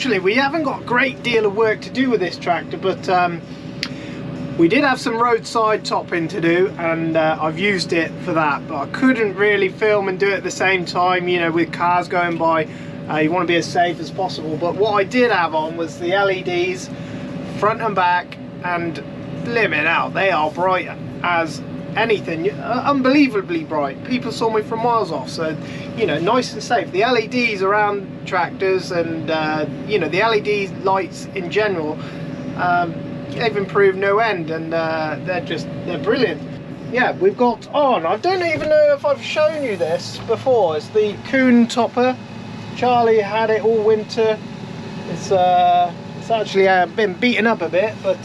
unfortunately we haven't got a great deal of work to do with this tractor, but we did have some roadside topping to do, and I've used it for that, but I couldn't really film and do it at the same time, you know, with cars going by. You want to be as safe as possible. But what I did have on was the LEDs front and back, and blimmin' out, they are bright as anything, unbelievably bright. People saw me from miles off, so you know, nice and safe. The LEDs around tractors and you know, the LED lights in general, they've improved no end, and they're brilliant. Yeah, we've got on, I don't even know if I've shown you this before, it's the Coon topper. Charlie had it all winter. It's actually been beaten up a bit, but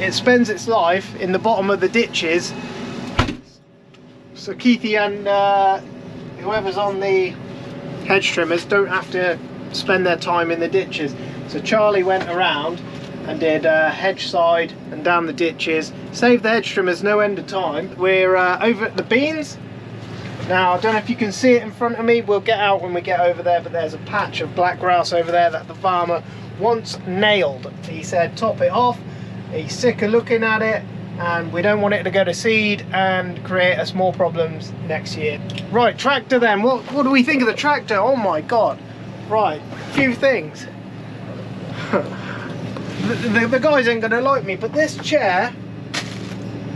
it spends its life in the bottom of the ditches, so Keithy and whoever's on the hedge trimmers don't have to spend their time in the ditches. So Charlie went around and did hedge side and down the ditches, saved the hedge trimmers no end of time. We're over at the beans now. I don't know if you can see it in front of me, we'll get out when we get over there, but there's a patch of black grass over there that the farmer once nailed. He said top it off, he's sick of looking at it, and we don't want it to go to seed and create us more problems next year. Right, tractor then. What do we think of the tractor? Oh my god. Right, a few things. the guys ain't gonna like me, but this chair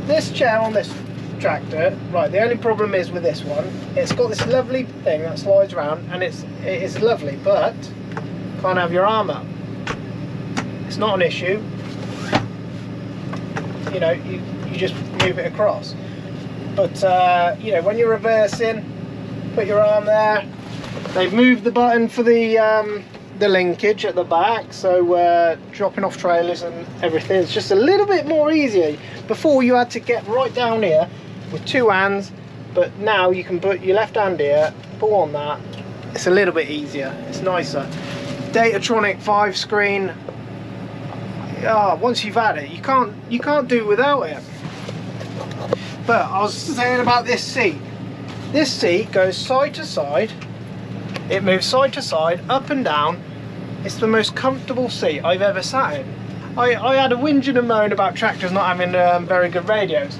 on this tractor, right, the only problem is with this one, it's got this lovely thing that slides around, and it is lovely, but can't have your arm up. It's not an issue, you know, you just move it across, but you know, when you're reversing, put your arm there. They've moved the button for the linkage at the back, so dropping off trailers and everything, it's just a little bit more easier. Before you had to get right down here with two hands, but now you can put your left hand here, pull on that. It's a little bit easier, it's nicer. Datatronic 5 screen. Once you've had it, you can't do without it. But I was saying about this seat. This seat goes side to side. It moves side to side, up and down. It's the most comfortable seat I've ever sat in. I had a whinge and a moan about tractors not having very good radios.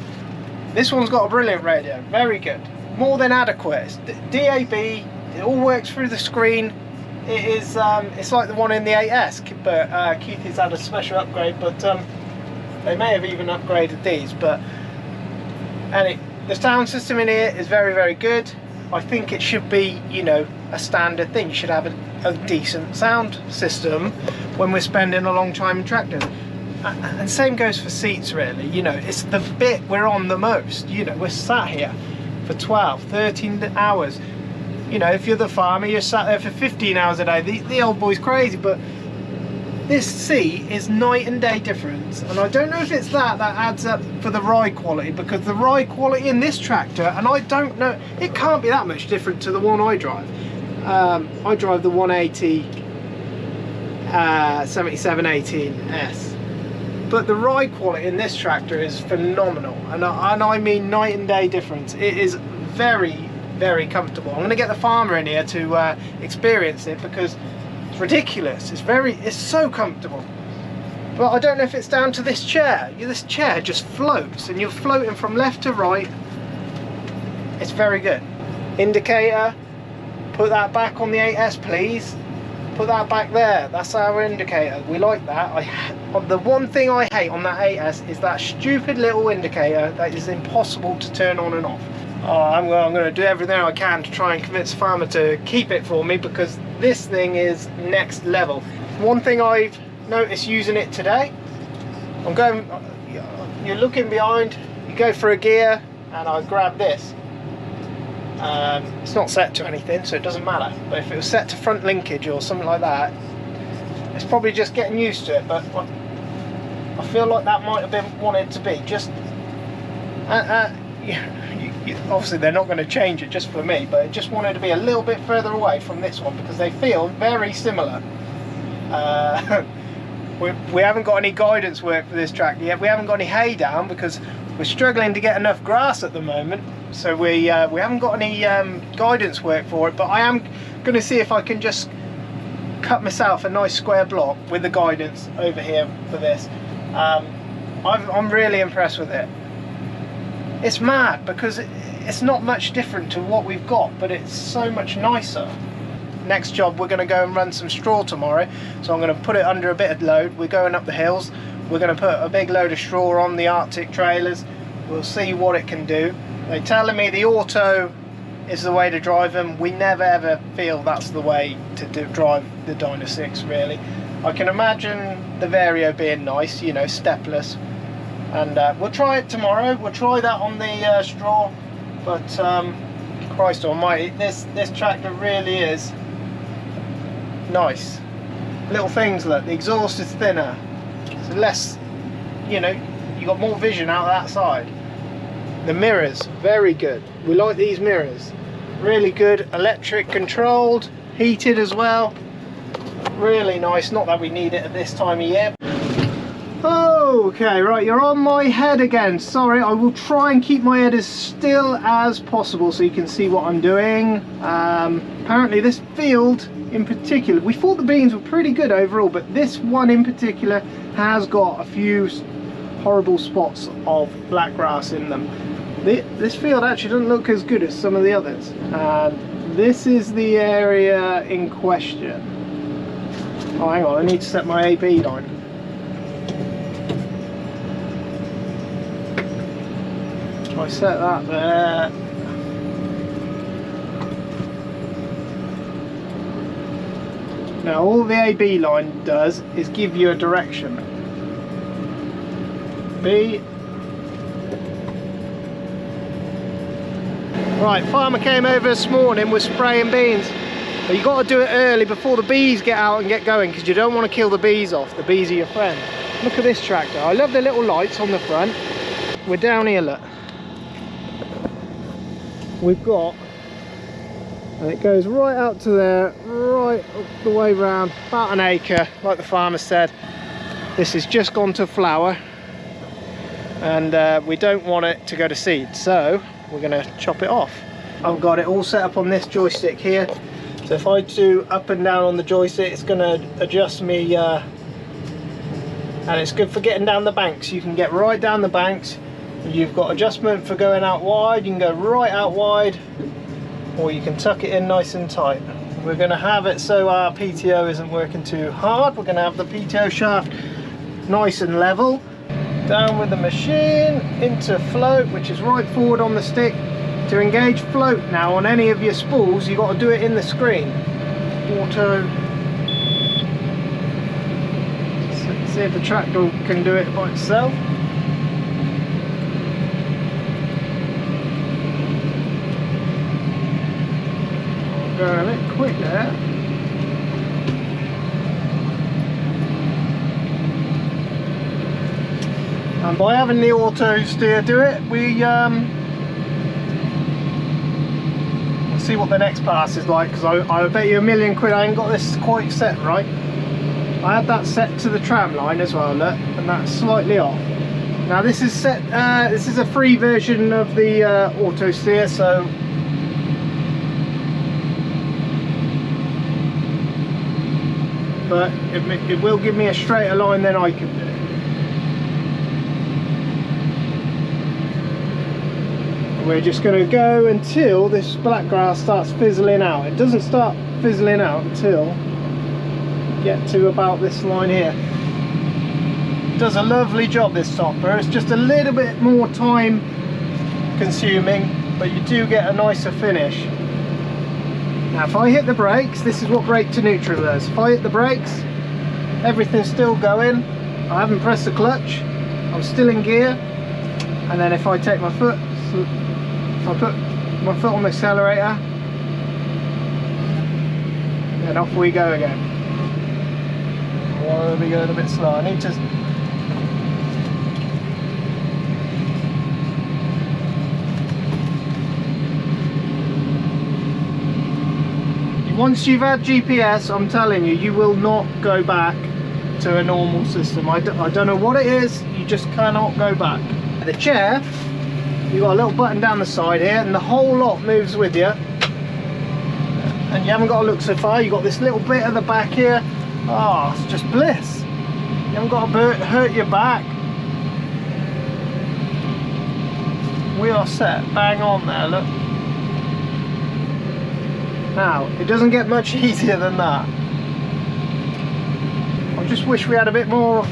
This one's got a brilliant radio, very good, more than adequate. It's DAB, it all works through the screen. It is, it's like the one in the 8S, but Keithy's had a special upgrade, but they may have even upgraded these. But the sound system in here is very, very good. I think it should be, you know, a standard thing. You should have a decent sound system when we're spending a long time in tractors. And same goes for seats, really. You know, it's the bit we're on the most. You know, we're sat here for 12, 13 hours. You know, if you're the farmer, you're sat there for 15 hours a day. The old boy's crazy, but this seat is night and day difference. And I don't know if it's that adds up for the ride quality, because the ride quality in this tractor, and I don't know, it can't be that much different to the one I drive. I drive the 180 7718S. But the ride quality in this tractor is phenomenal, and I mean night and day difference. It is very, very comfortable. I'm going to get the farmer in here to experience it, because it's ridiculous. It's so comfortable. But I don't know if it's down to this chair. This chair just floats, and you're floating from left to right. It's very good. Indicator, put that back on the 8S, please. Put that back there. That's our indicator. We like that. The one thing I hate on that 8S is that stupid little indicator that is impossible to turn on and off. I'm going to do everything I can to try and convince the farmer to keep it for me, because this thing is next level. One thing I've noticed using it today, you're looking behind, you go for a gear, and I grab this. It's not set to anything, so it doesn't matter, but if it was set to front linkage or something like that, it's probably just getting used to it. But I feel like that might have been wanted to be just obviously they're not going to change it just for me, but it just wanted to be a little bit further away from this one, because they feel very similar. We haven't got any guidance work for this tractor yet. We haven't got any hay down because we're struggling to get enough grass at the moment, so we haven't got any guidance work for it. But I am going to see if I can just cut myself a nice square block with the guidance over here for this. I'm really impressed with it. It's mad because it's not much different to what we've got, but it's so much nicer. Next job, we're going to go and run some straw tomorrow, so I'm going to put it under a bit of load. We're going up the hills, we're going to put a big load of straw on the Arctic trailers. We'll see what it can do. They're telling me the auto is the way to drive them. We never ever feel that's the way to drive the Dyna 6 really. I can imagine the Vario being nice, you know, stepless, and we'll try it tomorrow. We'll try that on the straw, but Christ almighty, this tractor really is nice. Little things, look, the exhaust is thinner, so less, you know, you got more vision out of that side. The mirrors, very good. We like these mirrors, really good. Electric controlled, heated as well, really nice. Not that we need it at this time of year. Okay, right, you're on my head again. Sorry, I will try and keep my head as still as possible so you can see what I'm doing. Apparently this field in particular, we thought the beans were pretty good overall, but this one in particular has got a few horrible spots of black grass in them. This field actually doesn't look as good as some of the others, and this is the area in question. Oh, hang on, I need to set my AB line. I set that there. Now all the AB line does is give you a direction. B. Right, farmer came over this morning with spraying beans. But you got to do it early before the bees get out and get going, because you don't want to kill the bees off. The bees are your friend. Look at this tractor. I love the little lights on the front. We're down here, look. We've got, and it goes right out to there, right up the way round, about an acre, like the farmer said. This has just gone to flower, and we don't want it to go to seed, so we're going to chop it off. I've got it all set up on this joystick here, so if I do up and down on the joystick, it's going to adjust me, and it's good for getting down the banks. You can get right down the banks. You've got adjustment for going out wide. You can go right out wide, or you can tuck it in nice and tight. We're going to have it so our PTO isn't working too hard. We're going to have the PTO shaft nice and level. Down with the machine, into float, which is right forward on the stick. To engage float now on any of your spools, you've got to do it in the screen. Auto. See if the tractor can do it by itself. Going a bit quick there. And by having the auto steer do it, we we'll see what the next pass is like, because I bet you £1,000,000 I ain't got this quite set right. I had that set to the tram line as well, look, and that's slightly off. Now this is set. This is a free version of the auto steer, so. But it will give me a straighter line than I can do. We're just going to go until this black grass starts fizzling out. It doesn't start fizzling out until you get to about this line here. It does a lovely job, this topper. It's just a little bit more time consuming, but you do get a nicer finish. Now if I hit the brakes, this is what brake to neutral does. If I hit the brakes, everything's still going. I haven't pressed the clutch, I'm still in gear. And then if I take my foot, if I put my foot on the accelerator, then off we go again. Why are we going a bit slow? I need to... Once you've had GPS, I'm telling you, you will not go back to a normal system. I don't know what it is, you just cannot go back. The chair, you've got a little button down the side here, and the whole lot moves with you. and you haven't got to look so far. You've got this little bit at the back here. Oh, it's just bliss. You haven't got to hurt your back. We are set bang on there, look. Now, it doesn't get much easier than that. I just wish we had a bit more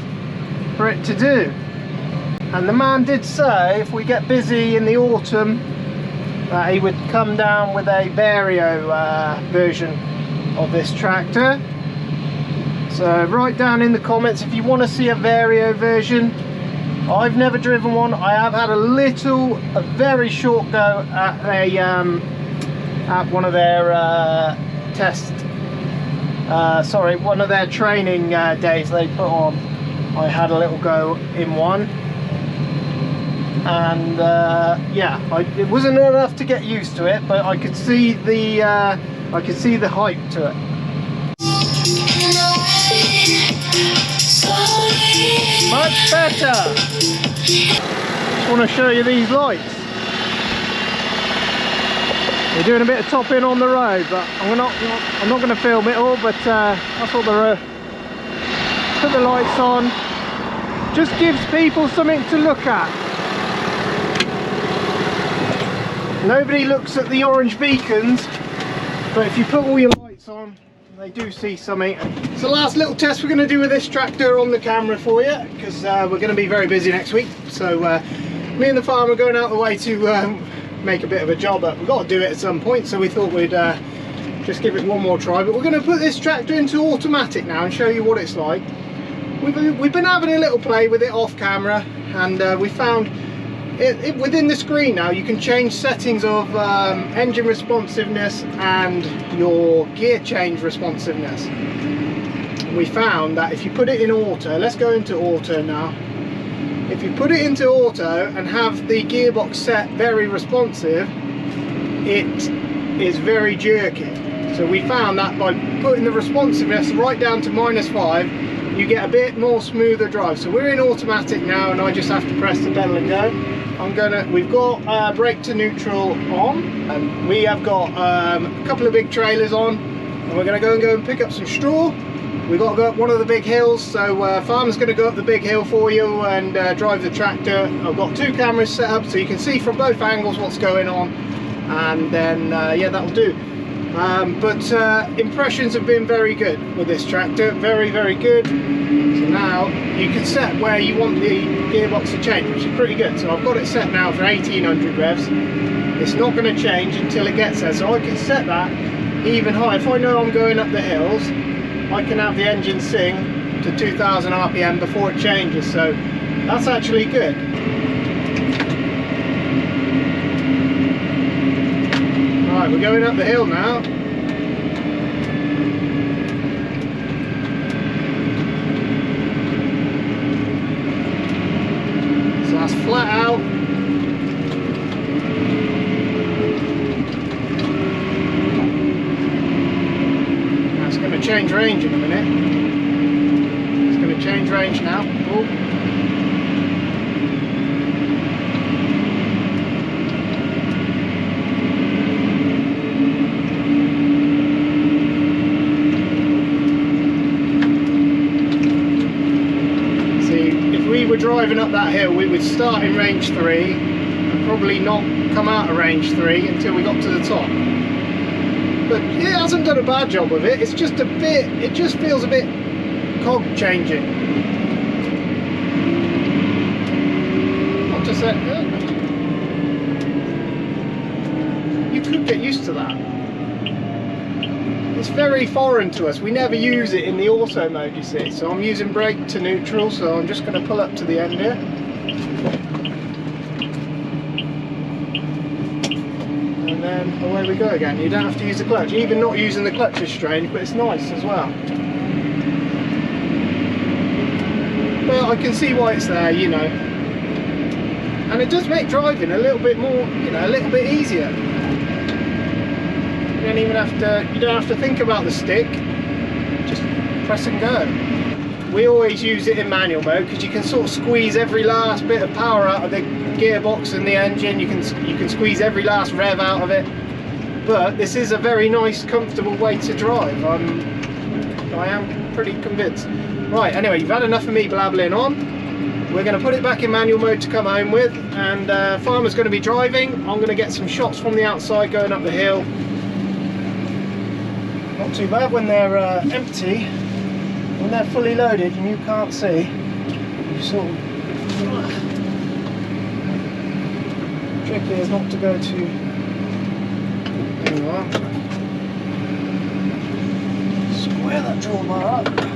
for it to do. And the man did say if we get busy in the autumn that he would come down with a Vario version of this tractor. So write down in the comments if you want to see a Vario version. I've never driven one. I have had a very short go at one of their one of their training days they put on. I had a little go in one, and yeah, it wasn't enough to get used to it, but I could see the hype to it. Much better. Just want to show you these lights. We're doing a bit of topping on the road, but I'm not going to film it all, but that's what the road. Put the lights on. Just gives people something to look at. Nobody looks at the orange beacons, but if you put all your lights on, they do see something. It's the last little test we're going to do with this tractor on the camera for you, because we're going to be very busy next week. So me and the farmer are going out the way to make a bit of a job up. We've got to do it at some point, so we thought we'd just give it one more try. But we're going to put this tractor into automatic now and show you what it's like. We've been having a little play with it off camera, and we found it within the screen now you can change settings of engine responsiveness and your gear change responsiveness. We found that if you put it in auto, let's go into auto now. If you put it into auto and have the gearbox set very responsive, it is very jerky. So we found that by putting the responsiveness right down to -5, you get a bit more smoother drive. So we're in automatic now, and I just have to press the pedal and go. We've got brake to neutral on, and we have got a couple of big trailers on, and we're going to go and pick up some straw. We've got to go up one of the big hills, so farmer's going to go up the big hill for you and drive the tractor. I've got 2 cameras set up so you can see from both angles what's going on, and then yeah, that'll do. But impressions have been very good with this tractor, very good. So now you can set where you want the gearbox to change, which is pretty good. So I've got it set now for 1800 revs. It's not going to change until it gets there, so I can set that even high. If I know I'm going up the hills, I can have the engine sing to 2000 RPM before it changes, so that's actually good. Right, we're going up the hill now. So that's flat out. That's going to change range in a minute. It's going to change range now. Oh. Driving up that hill, we would start in range 3 and probably not come out of range 3 until we got to the top. But it hasn't done a bad job of it. It's just a bit, it just feels a bit cog changing. Not to say, you could get used to that. It's very foreign to us. We never use it in the auto mode, you see. So I'm using brake to neutral, so I'm just going to pull up to the end here. And then away we go again. You don't have to use the clutch. Even not using the clutch is strange, but it's nice as well. But I can see why it's there, you know. And it does make driving a little bit more, you know, a little bit easier. You don't have to think about the stick, just press and go. We always use it in manual mode because you can sort of squeeze every last bit of power out of the gearbox and the engine. You can squeeze every last rev out of it. but this is a very nice, comfortable way to drive. I am pretty convinced. Right, anyway, you've had enough of me blabbling on. We're going to put it back in manual mode to come home with, and Farmer's going to be driving. I'm going to get some shots from the outside going up the hill. Not too bad when they're empty. When they're fully loaded and you can't see, you sort of... Tricky is not to go too... There you are. Square that drawbar up.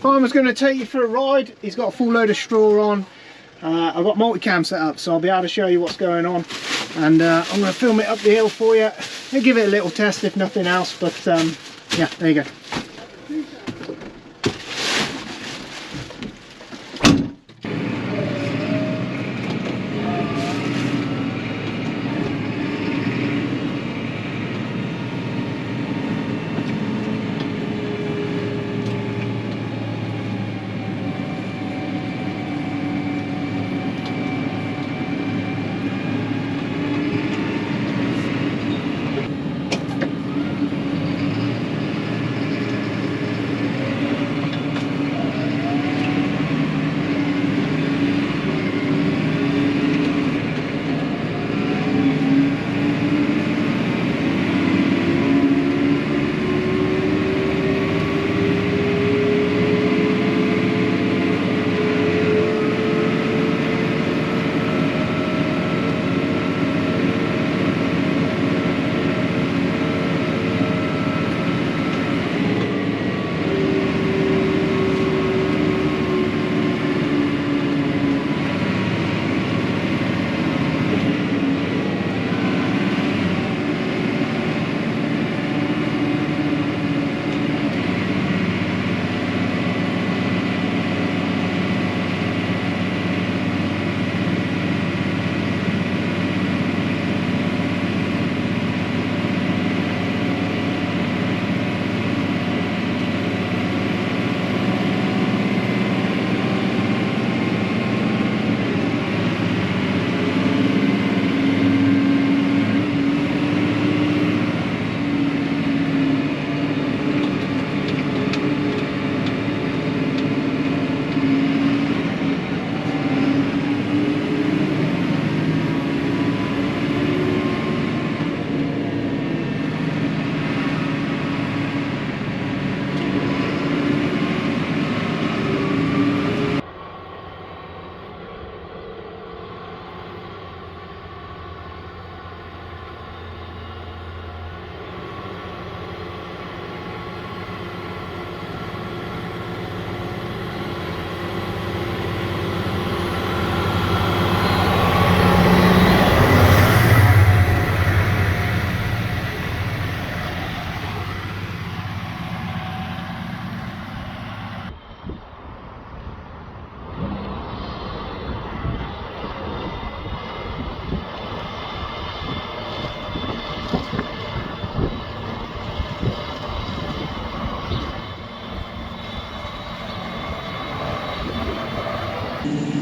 Farmer's going to take you for a ride. He's got a full load of straw on. I've got multicam set up, so I'll be able to show you what's going on, and I'm going to film it up the hill for you. I'll give it a little test if nothing else, but yeah, there you go.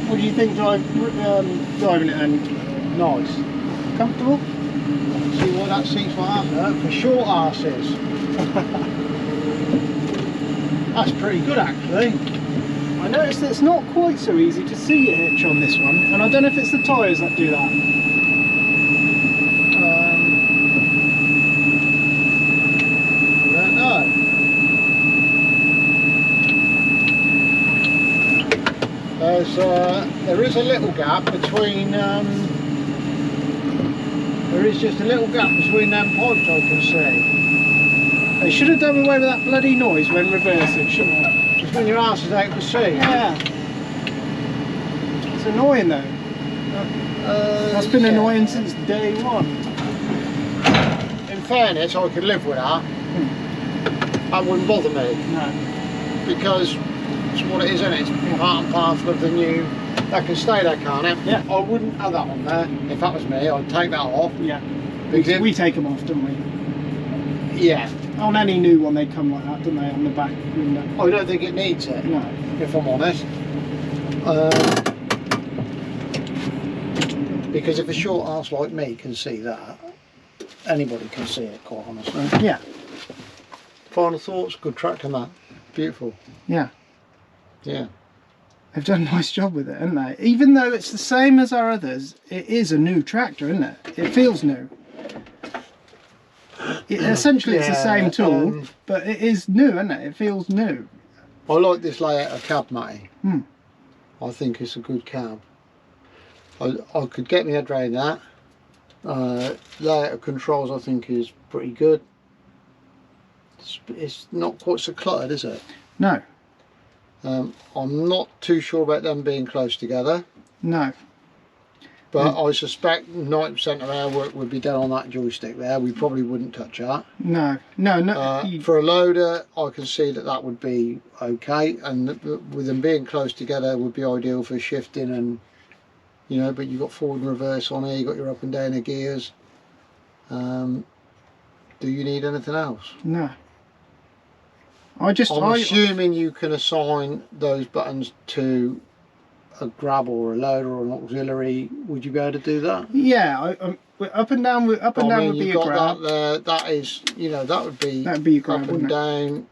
What do you think driving it then? Nice. Comfortable? See what that seat's for after? For short arses. That's pretty good actually. I noticed that it's not quite so easy to see your hitch on this one, and I don't know if it's the tyres that do that. I don't know. There is a little gap between there is just a little gap between them pipes I can see. They should have done away with that bloody noise when reversing, shouldn't they? Just when your ass is out to sea. Yeah. It's annoying though. That's been annoying since day one. In fairness, I could live with that. That wouldn't bother me. No. Because it's what it is, isn't it? It's part and parcel of the new. That can stay there, can't it? Yeah. I wouldn't have that on there. If that was me, I'd take that off. Yeah. Because We take them off, don't we? yeah. On any new one they come like that, don't they, on the back window? I don't think it needs it, No. if I'm honest. Because if a short ass like me can see that, anybody can see it, quite honestly. Yeah. Final thoughts, good tractor, Matt. Beautiful. Yeah. Yeah. They've done a nice job with it, haven't they? Even though it's the same as our others, it is a new tractor, isn't it? It feels new. Essentially, it's the same tool, but it is new, isn't it? It feels new. I like this layout of cab, Matty. Hmm. I think it's a good cab. I could get my head around that. Layout of controls I think is pretty good. It's not quite so cluttered, is it? No. I'm not too sure about them being close together. No. But I suspect 90% of our work would be done on that joystick there. We probably wouldn't touch that. No. No. No. For a loader, I can see that that would be okay, and with them being close together would be ideal for shifting and, you know. But you've got forward and reverse on here. You've got your up and down the gears. Do you need anything else? No. I'm assuming you can assign those buttons to a grab or a loader or an auxiliary. Would you be able to do that? Yeah, up and down. Up and down would be a grab. That there. That is, you know, that would be. That'd be a grab, up and down,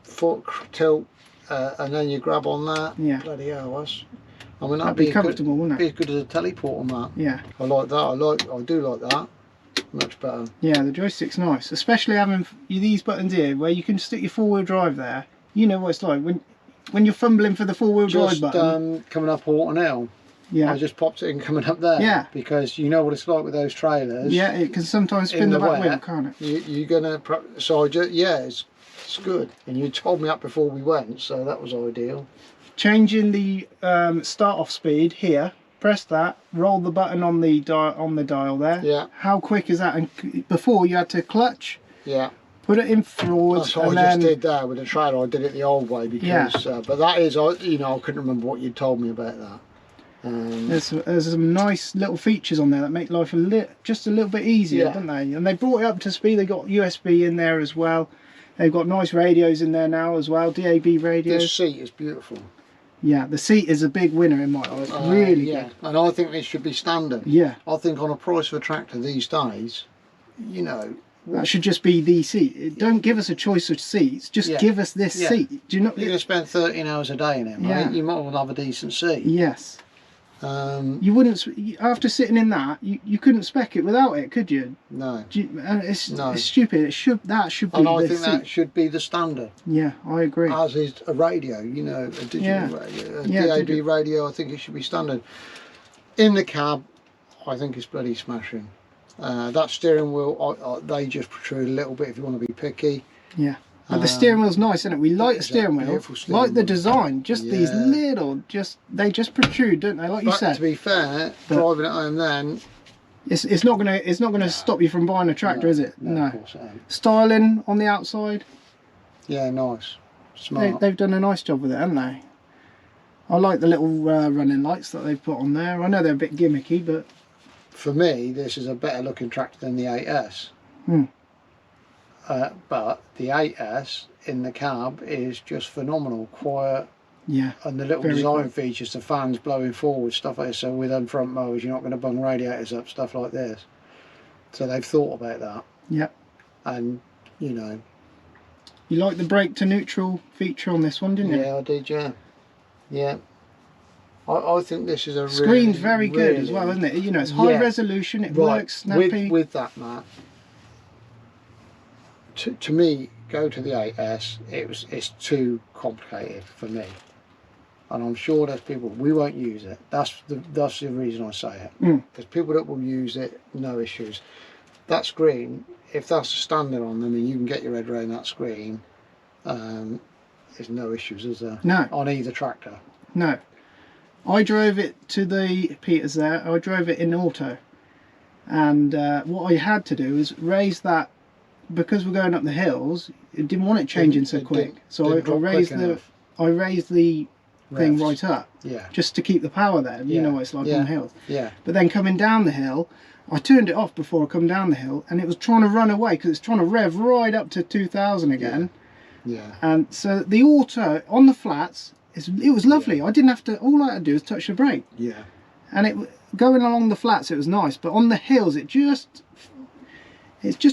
foot tilt, and then you grab on that. Yeah. Bloody hell, that's. I mean, that'd be comfortable, wouldn't it? Be as good as a teleport on that. Yeah. I like that. I do like that. Much better. Yeah, the joystick's nice, especially having these buttons here where you can stick your four-wheel drive there. You know what it's like when you're fumbling for the four-wheel drive button. Coming up Horton Hill. Yeah. I just popped it in coming up there. Yeah. Because you know what it's like with those trailers. Yeah, it can sometimes spin the back wheel, can't it? You're gonna. So it's good. And you told me up before we went, so that was ideal. Changing the start-off speed here. Press that. Roll the button on the dial there. Yeah. How quick is that? And before you had to clutch. Yeah. Put it in forward. That's what I just did there with the trailer. I did it the old way because. Yeah. But that is, you know, I couldn't remember what you told me about that. There's some nice little features on there that make life just a little bit easier, don't they? And they brought it up to speed. They got USB in there as well. They've got nice radios in there now as well, DAB radios. This seat is beautiful. Yeah, the seat is a big winner in my eyes. Really good. And I think this should be standard. Yeah. I think on a price of a tractor these days, you know. That should just be the seat. Don't give us a choice of seats. Just give us this seat. Do you know? You're going to spend 13 hours a day in it, right? Yeah. You might as well have a decent seat. Yes. You wouldn't, after sitting in that, you couldn't spec it without it, could you? No. It's stupid. That should be. And I think that should be the standard. Yeah, I agree. As is a radio, you know, a digital radio, a DAB radio. I think it should be standard. In the cab, I think it's bloody smashing. That steering wheel, they just protrude a little bit if you want to be picky. Yeah. But the steering wheel's nice, isn't it? We like the steering wheel, like the design. Just these little, they just protrude, don't they? Like you said. To be fair, driving at home then, it's not gonna stop you from buying a tractor, is it? No. Of course it ain't. Styling on the outside. Yeah, nice, smart. They've done a nice job with it, haven't they? I like the little running lights that they've put on there. I know they're a bit gimmicky, but for me, this is a better looking tractor than the 8S. But the 8S in the cab is just phenomenal, quiet. Yeah. And the little design features, the fans blowing forward, stuff like this. So with them front motors, you're not going to bung radiators up, stuff like this. So they've thought about that. Yeah. And, you know, You like the brake to neutral feature on this one, didn't you? Yeah, I did, yeah. Yeah. I think this is a screen's very good as well, isn't it? You know, it's high resolution, it works snappy. With that, Matt, to me, go to the 8S, it's too complicated for me. And I'm sure there's people, we won't use it. That's the reason I say it. There's people that will use it, no issues. That screen, if that's a standard on them and you can get your head around that screen, there's no issues, is there? No. On either tractor. No. I drove it to the Peters there, I drove it in auto. And what I had to do is raise that, because we're going up the hills, it didn't want it changing so quick. So I raised the thing right up, just to keep the power there. You know what it's like on the hills. But then coming down the hill, I turned it off before I come down the hill, and it was trying to run away because it's trying to rev right up to 2000 again. And so the auto on the flats, it was lovely. I didn't have to, all I had to do was touch the brake. And it going along the flats, it was nice, but on the hills it's just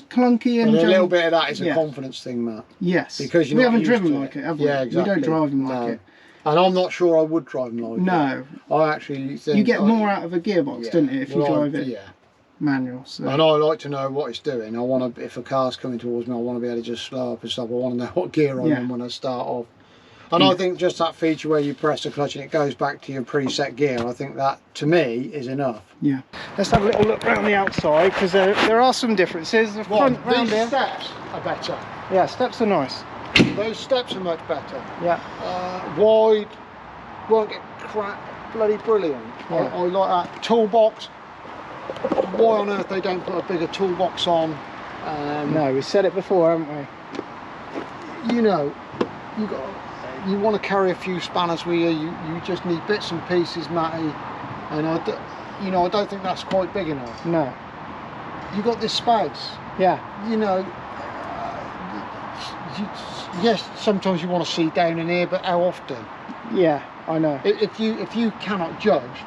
clunky. And a little bit of that is a confidence thing, Matt. Yes, because we haven't driven like it, have we? Yeah, exactly. We don't drive them like it. And I'm not sure I would drive them like it. No. I actually think... You get more out of a gearbox, don't you, if you drive it manual. So. And I like to know what it's doing. I want to, if a car's coming towards me, I want to be able to just slow up and stuff. I want to know what gear I'm in when I start off. And I think just that feature where you press the clutch and it goes back to your preset gear, I think that, to me, is enough. Yeah. Let's have a little look around the outside, because there are some differences. The front round these steps are better. Yeah, steps are nice. Those steps are much better. Yeah. Wide, won't get cracked, bloody brilliant. Yeah. I like that. Toolbox, why on earth they don't put a bigger toolbox on? No, we said it before, haven't we? You know, you want to carry a few spanners with you, you just need bits and pieces, Matty, and I don't think that's quite big enough. No. You got this space. Yeah. You know, yes, sometimes you want to see down in here, but how often? Yeah, I know. If you cannot judge,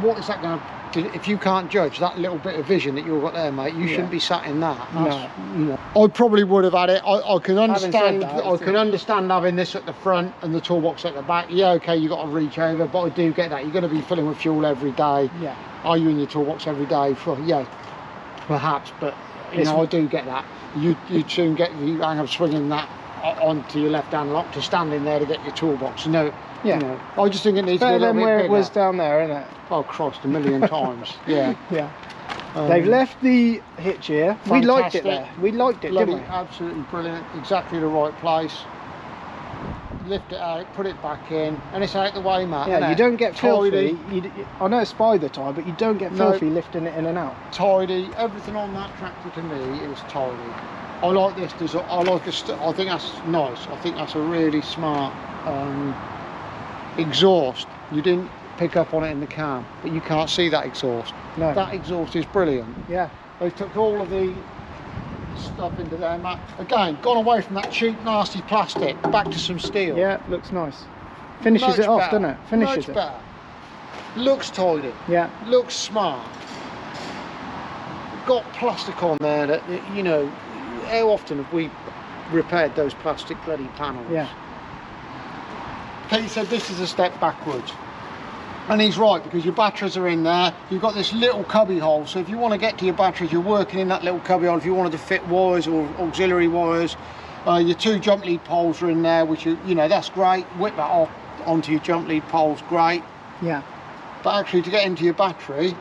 what is that going to? If you can't judge that little bit of vision that you've got there, mate, you shouldn't be sat in that. No. You know, I probably would have had it. I can understand. I can understand having this at the front and the toolbox at the back. Yeah, okay, you got to reach over, but I do get that. You're going to be filling with fuel every day. Yeah. Are you in your toolbox every day? Perhaps, but you know, I do get that. You'd soon get you hang up swinging that onto your left-hand lock to stand in there to get your toolbox. No. Yeah. You know, I just think it needs to be a better little than bit where bigger. it was down there, isn't it? Oh, Christ, a million times. Yeah. Yeah. They've left the hitch here. Fantastic. We liked it there. We liked it, didn't we? Absolutely brilliant. Exactly the right place. Lift it out, put it back in, and it's out the way, Matt. Yeah, you don't get filthy. I know it's by the tyre, but you don't get filthy lifting it in and out. Tidy. Everything on that tractor to me is tidy. I like this. I like this. I think that's nice. I think that's a really smart exhaust. You didn't pick up on it in the cam, but you can't see that exhaust. No. That exhaust is brilliant. Yeah. They took all of the stuff into there, Matt. Again, gone away from that cheap, nasty plastic, back to some steel. Yeah, looks nice. Finishes it off, doesn't it? Finishes it. Much better. Looks tidy. Yeah. Looks smart. Got plastic on there that, you know, how often have we repaired those plastic bloody panels? Yeah. Pete said this is a step backwards. And he's right, because your batteries are in there. You've got this little cubby hole, so if you want to get to your batteries, you're working in that little cubby hole. If you wanted to fit wires or auxiliary wires, your two jump lead poles are in there, which you know, that's great. Whip that off onto your jump lead poles, great. Yeah. But actually, to get into your battery,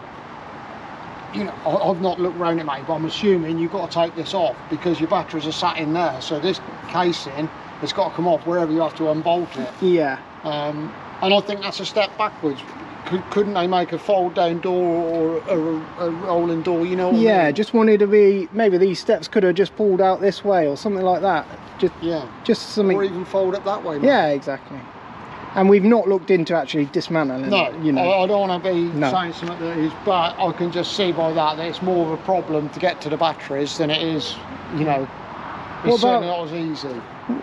you know, I've not looked around it, mate, but I'm assuming you've got to take this off because your batteries are sat in there. So this casing has got to come off wherever you have to unbolt it. Yeah. And I think that's a step backwards. Couldn't they make a fold down door or a rolling door, you know what I mean? Just wanted to be, maybe these steps could have just pulled out this way or something like that. Just something. Or even fold up that way, mate. Yeah, exactly. And we've not looked into actually dismantling no, it, you know. I don't want to be saying something that is, but I can just see by that it's more of a problem to get to the batteries than it is, you know, it's certainly not as easy.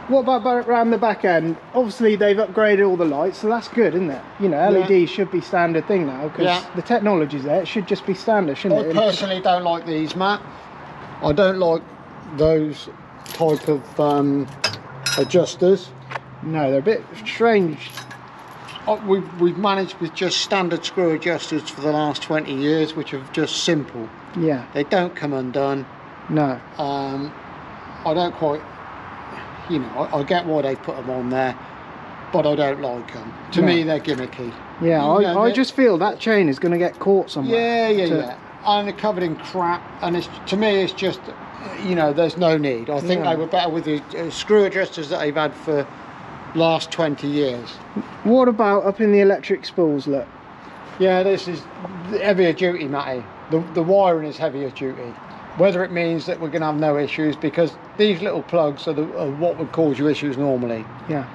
What about around the back end? Obviously they've upgraded all the lights, so that's good, isn't it? You know, LED should be standard thing now, because the technology's there. It should just be standard, shouldn't it? I personally don't like these, Matt. I don't like those type of adjusters. No, they're a bit strange. We've managed with just standard screw adjusters for the last 20 years, which are just simple. Yeah. They don't come undone. No. I don't quite, you know, I get why they put them on there, but I don't like them. To me, they're gimmicky. Yeah, I just feel that chain is going to get caught somewhere. Yeah. And they're covered in crap, and to me, it's just, you know, there's no need. I think they were better with the screw adjusters that they've had for last 20 years. What about up in the electric spools, look? Yeah, this is heavier duty, Matty. The wiring is heavier duty. Whether it means that we're going to have no issues, because these little plugs are what would cause you issues normally. Yeah.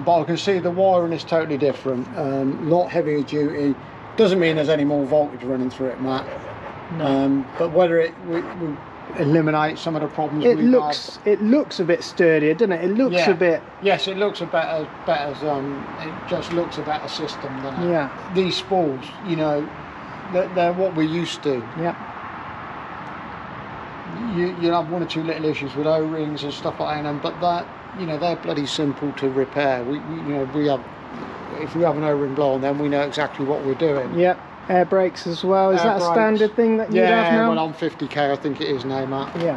But I can see the wiring is totally different. A lot heavier duty. Doesn't mean there's any more voltage running through it, Matt. No. But whether it will eliminate some of the problems it looks a bit sturdier, doesn't it? It looks a bit. Yes, it looks it just looks a better system than it. Yeah. These spools, you know, they're what we're used to. Yeah. You'll have one or two little issues with O-rings and stuff like that, but that, you know, they're bloody simple to repair. If we have an O-ring blow on them, we know exactly what we're doing. Yeah. Air brakes as well. Is that a standard thing that you have now? Yeah, well, on 50k, I think it is now, Matt. Yeah.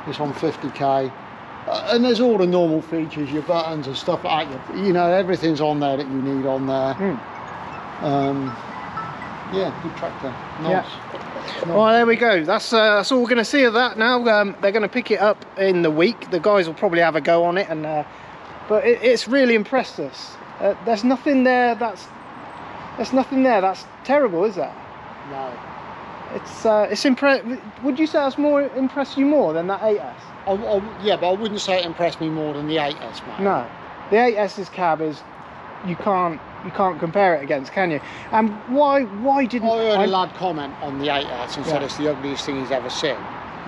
It's on 50k. And there's all the normal features, your buttons and stuff like that. You know, everything's on there that you need on there. Yeah, good tractor. Nice. Yeah. Well, there we go. That's all we're going to see of that now. They're going to pick it up in the week. The guys will probably have a go on it, and but it's really impressed us. There's nothing there that's terrible, is there? No. It's Would you say that's impressed you more than that 8S? Yeah, but I wouldn't say it impressed me more than the 8S, mate. No, the 8S's cab is, you can't compare it against, can you? And why didn't I heard a lad comment on the 8S and said it's the ugliest thing he's ever seen.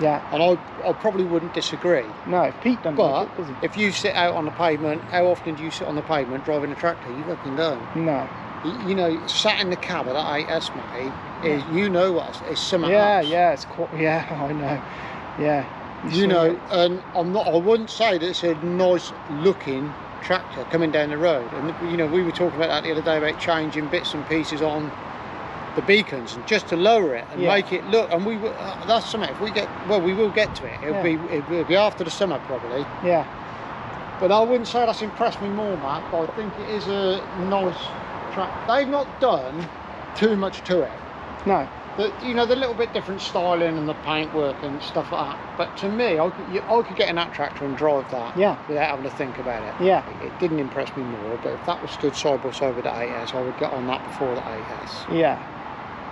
Yeah. And I probably wouldn't disagree. No, Pete doesn't like it, does he? If you sit out on the pavement, how often do you sit on the pavement driving a tractor? You fucking don't. No. You know, sat in the cab of that 8S, mate, is, you know what, it's something else. Yeah, it's quite, I know. Yeah. You know, and I wouldn't say that it's a nice looking tractor coming down the road. And you know, we were talking about that the other day about changing bits and pieces on the beacons, and just to lower it and make it look. And we that's something. If we we will get to it. It'll be after the summer probably. Yeah. But I wouldn't say that's impressed me more, Matt. But I think it is a nice tractor. They've not done too much to it. No. You know, the little bit different styling and the paintwork and stuff like that. But to me, I could get in that tractor and drive that without having to think about it. Yeah. It didn't impress me more, but if that was stood side by side with the 8S, I would get on that before the 8S. Yeah.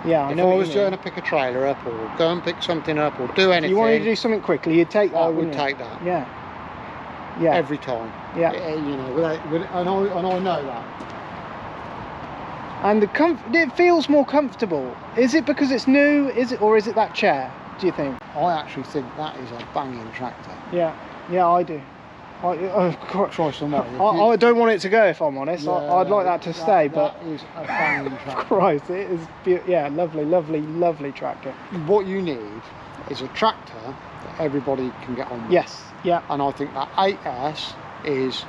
Yeah, if I was going to pick a trailer up or go and pick something up or do anything. You wanted to do something quickly, you'd take that. I would take that. Yeah. Yeah. Every time. Yeah. You know, and I know that. And it feels more comfortable. Is it because it's new? Or is it that chair? Do you think? I actually think that is a banging tractor. Yeah, I do. I've got try some more. I don't want it to go, if I'm honest. I'd like that to stay, but that is a banging tractor. Christ, it is. Yeah, lovely tractor. What you need is a tractor that everybody can get on with. Yes. Yeah. And I think that 8S is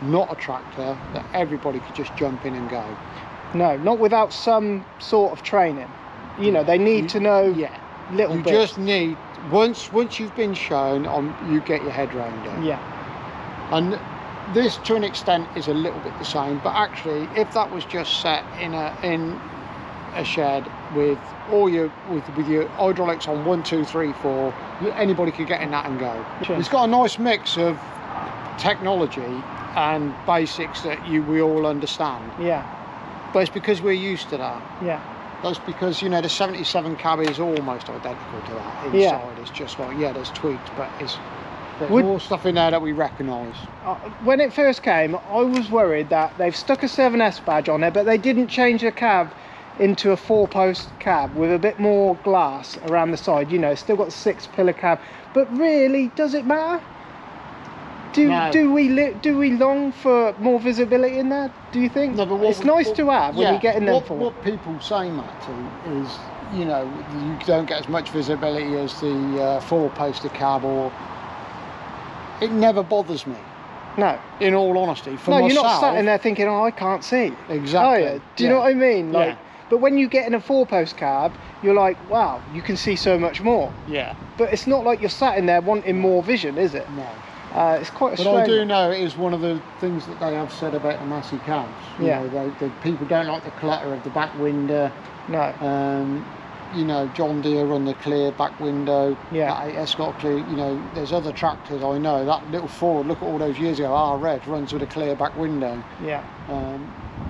not a tractor that everybody could just jump in and go. No, not without some sort of training. You know, they need to know little bits. You just need, once you've been shown, you get your head round it. Yeah. And this, to an extent, is a little bit the same. But actually, if that was just set in a shed with all your hydraulics on 1, 2, 3, 4, anybody could get in that and go. Sure. It's got a nice mix of technology and basics that we all understand. Yeah. But it's because we're used to that. Yeah. That's because, you know, the 77 cab is almost identical to that inside. Yeah. It's just like, there's tweaks, but there's more stuff in there that we recognise. When it first came, I was worried that they've stuck a 7S badge on it, but they didn't change the cab into a 4-post cab with a bit more glass around the side. You know, it's still got the 6-pillar cab. But really, does it matter? Do we long for more visibility in there? Do you think? No, but it's nice to have when you get in them. What people say, Matty, is, you know, you don't get as much visibility as the 4-poster cab, or it never bothers me. No. In all honesty, for No, myself, you're not sat in there thinking, oh, I can't see. Exactly. Oh, yeah. Do you know what I mean? Like, Yeah. but when you get in a 4-post cab, you're like, wow, you can see so much more. Yeah. But it's not like you're sat in there wanting more vision, is it? No. It's quite a But strange. I do know it is one of the things that they have said about the Massey cabs. You Yeah. know, the people don't like the clutter of the back window. No. You know, John Deere run the clear back window. Yeah. That 8S got a clear. You know, there's other tractors I know. That little Ford, look at all those years ago, R-Red runs with a clear back window. Yeah.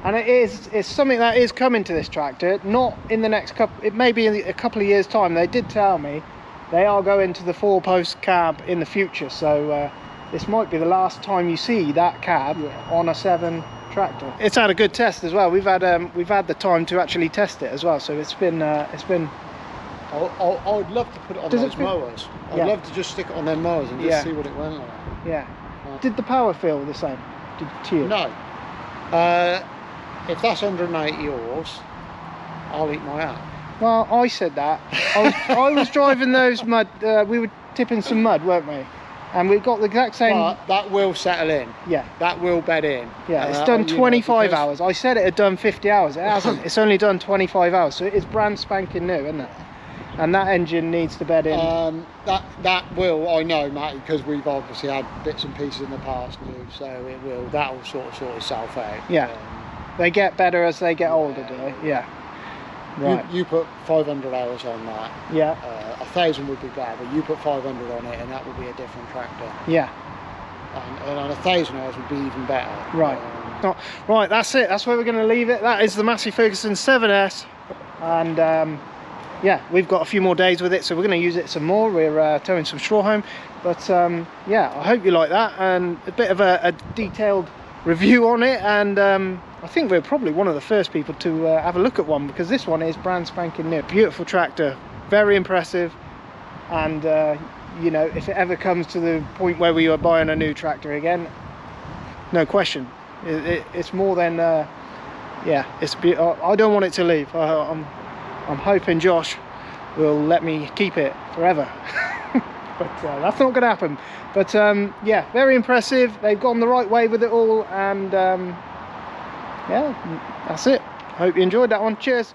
And it's something that is coming to this tractor. Not in the next couple. It may be in a couple of years' time. They did tell me they are going to the 4-post cab in the future. So this might be the last time you see that cab on a 7 tractor. It's had a good test as well. We've had the time to actually test it as well. So it's been. I'd love to put it on those mowers. I'd love to just stick it on them mowers and just see what it went like. Yeah. Did the power feel the same to you? No. If that's 180 horse, I'll eat my hat. Well, I said that. I was driving those mud. We were tipping some mud, weren't we? And we've got the exact same. But that will settle in. Yeah. That will bed in. Yeah, it's done 25 hours. I said it had done 50 hours. It hasn't. It's only done 25 hours. So it is brand spanking new, isn't it? And that engine needs to bed in. That will, I know, Matty, because we've obviously had bits and pieces in the past new, so it will. That will sort itself out. Yeah. They get better as they get older, do they? Yeah. Right. You put 500 hours on that. Yeah. 1,000 would be bad, but you put 500 on it, and that would be a different tractor. Yeah. And on 1,000 hours would be even better. Right. Right. That's it. That's where we're going to leave it. That is the Massey Ferguson 7S, and yeah, we've got a few more days with it, so we're going to use it some more. We're towing some straw home, but yeah, I hope you like that, and a bit of a detailed review on it. And I think we're probably one of the first people to have a look at one, because this one is brand spanking new. Beautiful tractor, very impressive, and you know, if it ever comes to the point where we are buying a new tractor again, no question, it's more than yeah, it's I don't want it to leave. I'm hoping Josh will let me keep it forever. But that's not going to happen. But yeah, very impressive. They've gone the right way with it all, and yeah, that's it. Hope you enjoyed that one. Cheers.